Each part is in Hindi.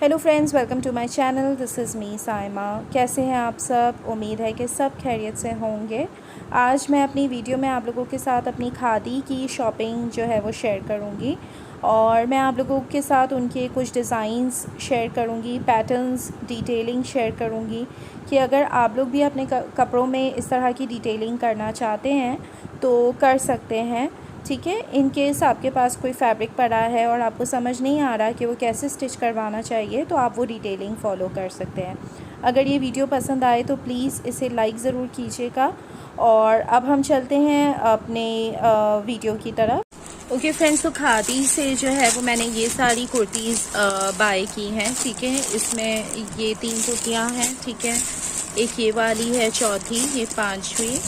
Hello friends, welcome to my channel. This is me Saima. कैसे हैं आप सब? उम्मीद है कि सब खैरियत से होंगे। आज मैं अपनी वीडियो में आप लोगों के साथ अपनी खादी की शॉपिंग जो है वो शेयर करूंगी और मैं आप लोगों के साथ उनके कुछ डिज़ाइंस शेयर करूंगी, पैटर्न्स, डिटेलिंग शेयर करूंगी कि अगर आप लोग भी अपने कपड़ों में इस तरह की डिटेलिंग करना चाहते हैं तो कर सकते हैं। ठीक है, इन केस आपके पास कोई फैब्रिक पड़ा है और आपको समझ नहीं आ रहा कि वो कैसे स्टिच करवाना चाहिए तो आप वो डिटेलिंग फ़ॉलो कर सकते हैं। अगर ये वीडियो पसंद आए तो प्लीज़ इसे लाइक ज़रूर कीजिएगा। और अब हम चलते हैं अपने वीडियो की तरफ। ओके फ्रेंड्स, तो खादी से जो है वो मैंने ये सारी कुर्तीज़ बाय की हैं। ठीक है, इसमें ये 3 कुर्तियाँ हैं। ठीक है, एक ये वाली है, चौथी, ये 5वीं,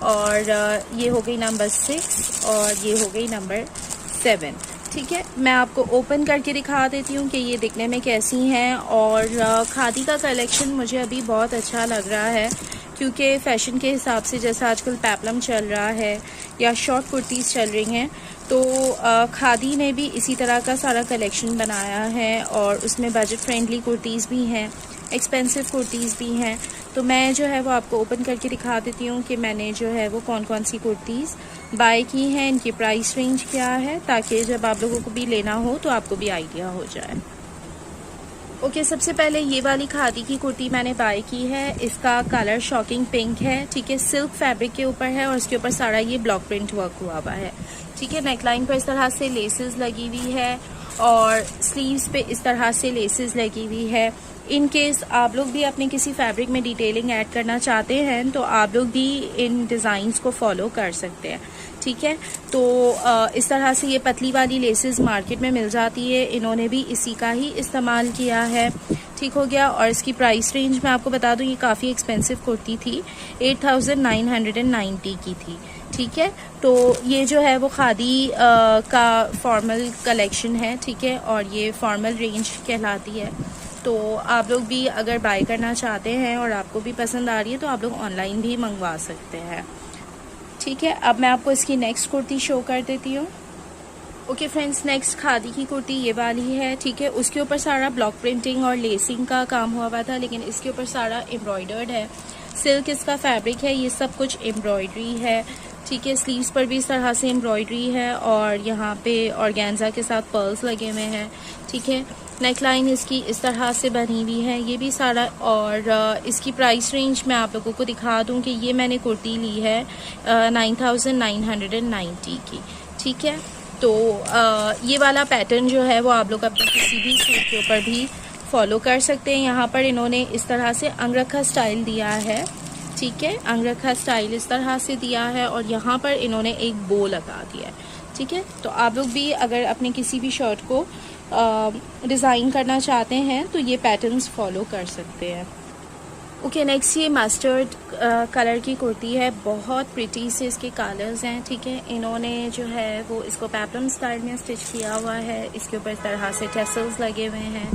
और ये हो गई नंबर 6 और ये हो गई नंबर 7। ठीक है, मैं आपको ओपन करके दिखा देती हूँ कि ये दिखने में कैसी हैं। और खादी का कलेक्शन मुझे अभी बहुत अच्छा लग रहा है क्योंकि फ़ैशन के हिसाब से जैसा आजकल पेपलम चल रहा है या शॉर्ट कुर्तीज़ चल रही हैं, तो खादी ने भी इसी तरह का सारा कलेक्शन बनाया है और उसमें बजट फ्रेंडली कुर्तीज़ भी हैं, एक्सपेंसिव कुर्तीज़ भी हैं। तो मैं जो है वो आपको ओपन करके दिखा देती हूँ कि मैंने जो है वो कौन कौन सी कुर्तीज़ बाय की हैं, इनकी प्राइस रेंज क्या है, ताकि जब आप लोगों को भी लेना हो तो आपको भी आइडिया हो जाए। ओके, सबसे पहले ये वाली खादी की कुर्ती मैंने बाय की है। इसका कलर शॉकिंग पिंक है। ठीक है, सिल्क फैब्रिक के ऊपर है और इसके ऊपर सारा ये ब्लॉक प्रिंट वर्क हुआ हुआ है। ठीक है, नेकलाइन पर इस तरह से लेसेस लगी हुई है और स्लीव्स पे इस तरह से लेसेस लगी हुई है। इन केस आप लोग भी अपने किसी फैब्रिक में डिटेलिंग ऐड करना चाहते हैं तो आप लोग भी इन डिज़ाइंस को फॉलो कर सकते हैं। ठीक है, तो इस तरह से ये पतली वाली लेसेस मार्केट में मिल जाती है, इन्होंने भी इसी का ही इस्तेमाल किया है। ठीक हो गया। और इसकी प्राइस रेंज मैं आपको बता दूं, ये काफ़ी एक्सपेंसिव कुर्ती थी, 8990 की थी। ठीक है, तो ये जो है वो खादी का फॉर्मल कलेक्शन है। ठीक है, और ये फॉर्मल रेंज कहलाती है। तो आप लोग भी अगर बाय करना चाहते हैं और आपको भी पसंद आ रही है तो आप लोग ऑनलाइन भी मंगवा सकते हैं। ठीक है, अब मैं आपको इसकी नेक्स्ट कुर्ती शो कर देती हूँ। ओके फ्रेंड्स, नेक्स्ट खादी की कुर्ती ये वाली है। ठीक है, उसके ऊपर सारा ब्लॉक प्रिंटिंग और लेसिंग का काम हुआ हुआ था, लेकिन इसके ऊपर सारा एम्ब्रॉयडर्ड है। सिल्क इसका फैब्रिक है, ये सब कुछ एम्ब्रॉयडरी है। ठीक है, स्लीव्स पर भी इस तरह से एम्ब्रॉयडरी है और यहाँ पे ऑर्गेन्जा के साथ पर्ल्स लगे हुए हैं। ठीक है, नेकलाइन इसकी इस तरह से बनी हुई है, ये भी सारा। और इसकी प्राइस रेंज मैं आप लोगों को दिखा दूं कि ये मैंने कुर्ती ली है 9990 की। ठीक है, तो ये वाला पैटर्न जो है वो आप लोग अपने किसी भी सूट के ऊपर भी फॉलो कर सकते हैं। यहाँ पर इन्होंने इस तरह से अंगरखा स्टाइल दिया है। ठीक है, अंगरखा स्टाइल इस तरह से दिया है और यहाँ पर इन्होंने एक बो लगा दिया है। ठीक है, तो आप लोग भी अगर अपने किसी भी शर्ट को डिज़ाइन करना चाहते हैं तो ये पैटर्न्स फॉलो कर सकते हैं। ओके, नेक्स्ट ये मस्टर्ड कलर की कुर्ती है, बहुत प्रिटी से इसके कलर्स हैं। ठीक है, इन्होंने जो है वो इसको पेपलम स्टाइल में स्टिच किया हुआ है, इसके ऊपर इस तरह से टेसल्स लगे हुए हैं।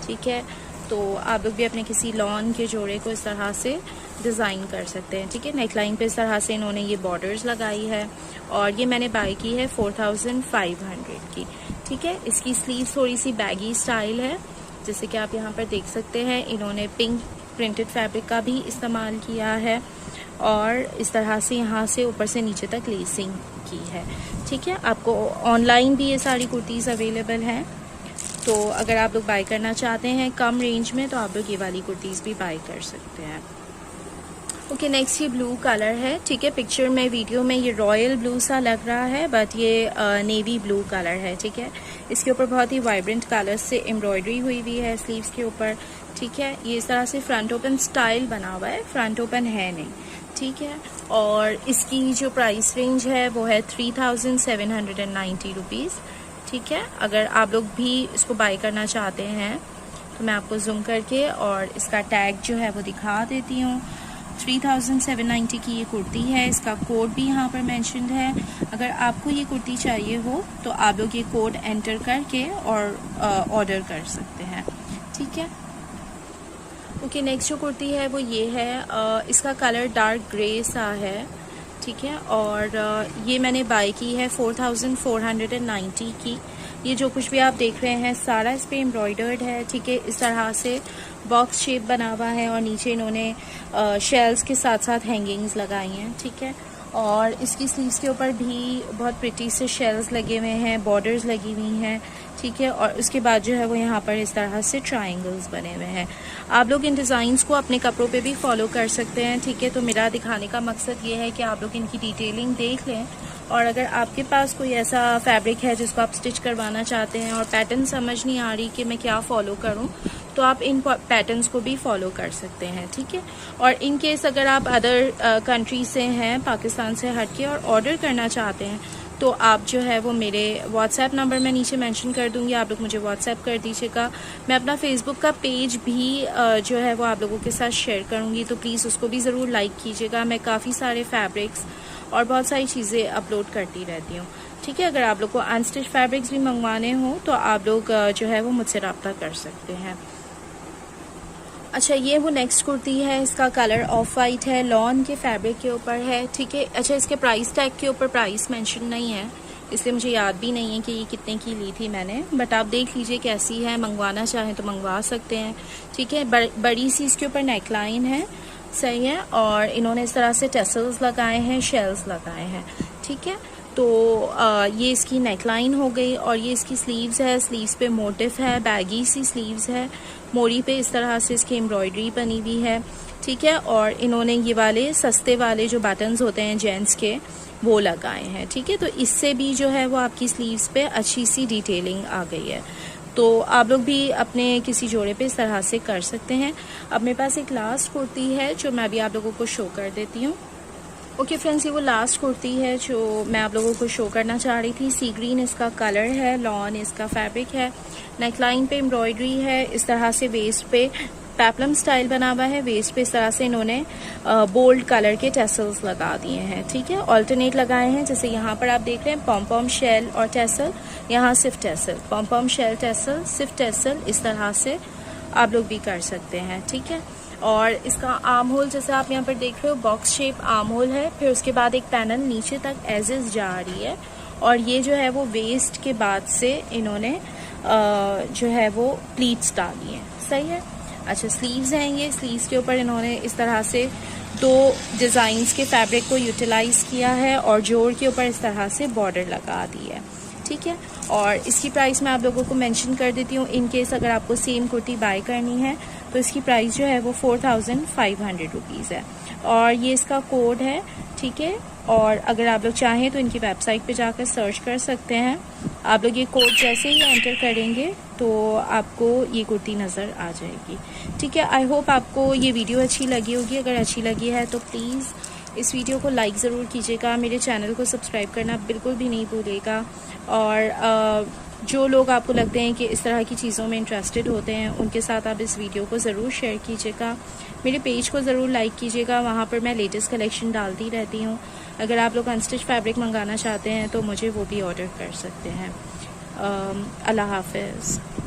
ठीक है, तो आप लोग भी अपने किसी लॉन के जोड़े को इस तरह से डिज़ाइन कर सकते हैं। ठीक है, नेकलाइन पे इस तरह से इन्होंने ये बॉर्डर्स लगाई है और ये मैंने बाय की है 4500 की। ठीक है, इसकी स्लीव थोड़ी सी बैगी स्टाइल है, जैसे कि आप यहाँ पर देख सकते हैं। इन्होंने पिंक प्रिंटेड फैब्रिक का भी इस्तेमाल किया है और इस तरह से यहाँ से ऊपर से नीचे तक लेसिंग की है। ठीक है, आपको ऑनलाइन भी ये सारी कुर्तीज़ अवेलेबल हैं, तो अगर आप लोग बाय करना चाहते हैं कम रेंज में तो आप लोग ये वाली कुर्तीज़ भी बाय कर सकते हैं। ओके, नेक्स्ट ये ब्लू कलर है। ठीक है, पिक्चर में, वीडियो में ये रॉयल ब्लू सा लग रहा है बट ये नेवी ब्लू कलर है। ठीक है, इसके ऊपर बहुत ही वाइब्रेंट कलर्स से एम्ब्रॉयडरी हुई हुई है स्लीव्स के ऊपर। ठीक है, ये इस तरह से फ्रंट ओपन स्टाइल बना हुआ है, फ्रंट ओपन है नहीं। ठीक है, और इसकी जो प्राइस रेंज है वो है 3790 रुपीज़। ठीक है, अगर आप लोग भी इसको बाय करना चाहते हैं तो मैं आपको जूम करके और इसका टैग जो है वो दिखा देती हूँ। 3790 की ये कुर्ती है, इसका कोड भी यहाँ पर मेंशन्ड है। अगर आपको ये कुर्ती चाहिए हो तो आप लोग ये कोड एंटर करके और ऑर्डर कर सकते हैं। ठीक है, ओके, नेक्स्ट जो कुर्ती है वो ये है। इसका कलर डार्क ग्रे सा है। ठीक है, और ये मैंने बाय की है 4490 की। ये जो कुछ भी आप देख रहे हैं सारा इस पर एम्ब्रॉयडर्ड है, ठीक है। इस तरह से बॉक्स शेप बना हुआ है और नीचे इन्होंने शेल्स के साथ साथ हैंगिंग्स लगाई हैं, ठीक है। और इसकी स्लीव्स के ऊपर भी बहुत प्रिटी से शेल्स लगे हुए हैं, बॉर्डर्स लगी हुई हैं, ठीक है। और उसके बाद जो है वो यहाँ पर इस तरह से ट्रायंगल्स बने हुए हैं। आप लोग इन डिज़ाइंस को अपने कपड़ों पे भी फॉलो कर सकते हैं, ठीक है। तो मेरा दिखाने का मकसद ये है कि आप लोग इनकी डिटेलिंग देख लें, और अगर आपके पास कोई ऐसा फैब्रिक है जिसको आप स्टिच करवाना चाहते हैं और पैटर्न समझ नहीं आ रही कि मैं क्या फ़ॉलो करूं, तो आप इन पैटर्न्स को भी फॉलो कर सकते हैं, ठीक है। और इन केस अगर आप अदर कंट्री से हैं, पाकिस्तान से हटके, और ऑर्डर करना चाहते हैं, तो आप जो है वो मेरे व्हाट्सएप नंबर मैं नीचे मेंशन कर दूंगी, आप लोग मुझे व्हाट्सएप कर दीजिएगा। मैं अपना फेसबुक का पेज भी जो है वो आप लोगों के साथ शेयर करूंगी, तो प्लीज़ उसको भी ज़रूर लाइक कीजिएगा। मैं काफ़ी सारे फैब्रिक्स और बहुत सारी चीज़ें अपलोड करती रहती हूँ, ठीक है। अगर आप लोग को अनस्टिच फैब्रिक्स भी मंगवाने हों तो आप लोग जो है वो मुझसे रब्ता कर सकते हैं। अच्छा, ये वो नेक्स्ट कुर्ती है, इसका कलर ऑफ वाइट है, लॉन के फैब्रिक के ऊपर है, ठीक है। अच्छा, इसके प्राइस टैग के ऊपर प्राइस मेंशन नहीं है, इसलिए मुझे याद भी नहीं है कि ये कितने की ली थी मैंने, बट आप देख लीजिए कैसी है, मंगवाना चाहें तो मंगवा सकते हैं, ठीक है। बड़ी सी इसके ऊपर नेकलाइन है, सही है। और इन्होंने इस तरह से टेसल्स लगाए हैं, शेल्स लगाए हैं, ठीक है। तो ये इसकी नेकलाइन हो गई, और ये इसकी स्लीव्स है, स्लीव्स पे मोटिफ है, बैगी सी स्लीव्स है, मोरी पे इस तरह से इसकी एम्ब्रॉयडरी बनी हुई है, ठीक है। और इन्होंने ये वाले सस्ते वाले जो बटन्स होते हैं जेंट्स के, वो लगाए हैं, ठीक है। तो इससे भी जो है वो आपकी स्लीव्स पे अच्छी सी डिटेलिंग आ गई है। तो आप लोग भी अपने किसी जोड़े पे इस तरह से कर सकते हैं। अब मेरे पास एक लास्ट कुर्ती है जो मैं अभी आप लोगों को शो कर देती हूँ। ओके फ्रेंड्स, ये वो लास्ट कुर्ती है जो मैं आप लोगों को शो करना चाह रही थी। सी ग्रीन इसका कलर है, लॉन इसका फैब्रिक है, नेकलाइन पे एम्ब्रॉयडरी है, इस तरह से वेस्ट पे पेप्लम स्टाइल बना हुआ है, वेस्ट पे इस तरह से इन्होंने बोल्ड कलर के टेसल्स लगा दिए हैं, ठीक है। ऑल्टरनेट लगाए हैं, जैसे यहाँ पर आप देख रहे हैं पॉम पॉम शेल और टेसल, यहाँ सिर्फ टेसल, पॉम पॉम शेल टेसल, सिर्फ टेसल, इस तरह से आप लोग भी कर सकते हैं, ठीक है। और इसका आर्म होल जैसे आप यहाँ पर देख रहे हो बॉक्स शेप आर्म होल है, फिर उसके बाद एक पैनल नीचे तक एज इज जा रही है, और ये जो है वो वेस्ट के बाद से इन्होंने जो है वो प्लीट्स डाली हैं, सही है। अच्छा, स्लीव्स हैं, ये स्लीव्स के ऊपर इन्होंने इस तरह से दो डिज़ाइंस के फैब्रिक को यूटिलाइज किया है और जोड़ के ऊपर इस तरह से बॉर्डर लगा दी है, ठीक है। और इसकी प्राइस मैं आप लोगों को मेंशन कर देती हूँ, इन केस अगर आपको सेम कुर्ती बाय करनी है तो इसकी प्राइस जो है वो 4500 रुपीज़ है, और ये इसका कोड है, ठीक है। और अगर आप लोग चाहें तो इनकी वेबसाइट पे जाकर सर्च कर सकते हैं। आप लोग ये कोड जैसे ही एंटर करेंगे तो आपको ये कुर्ती नज़र आ जाएगी, ठीक है। आई होप आपको ये वीडियो अच्छी लगी होगी। अगर अच्छी लगी है तो प्लीज़ इस वीडियो को लाइक ज़रूर कीजिएगा, मेरे चैनल को सब्सक्राइब करना बिल्कुल भी नहीं भूलिएगा। और जो लोग आपको लगते हैं कि इस तरह की चीज़ों में इंटरेस्टेड होते हैं, उनके साथ आप इस वीडियो को ज़रूर शेयर कीजिएगा। मेरे पेज को ज़रूर लाइक कीजिएगा, वहाँ पर मैं लेटेस्ट कलेक्शन डालती रहती हूँ। अगर आप लोग अनस्टिच फैब्रिक मंगाना चाहते हैं तो मुझे वो भी ऑर्डर कर सकते हैं। अल्लाह हाफ़िज़।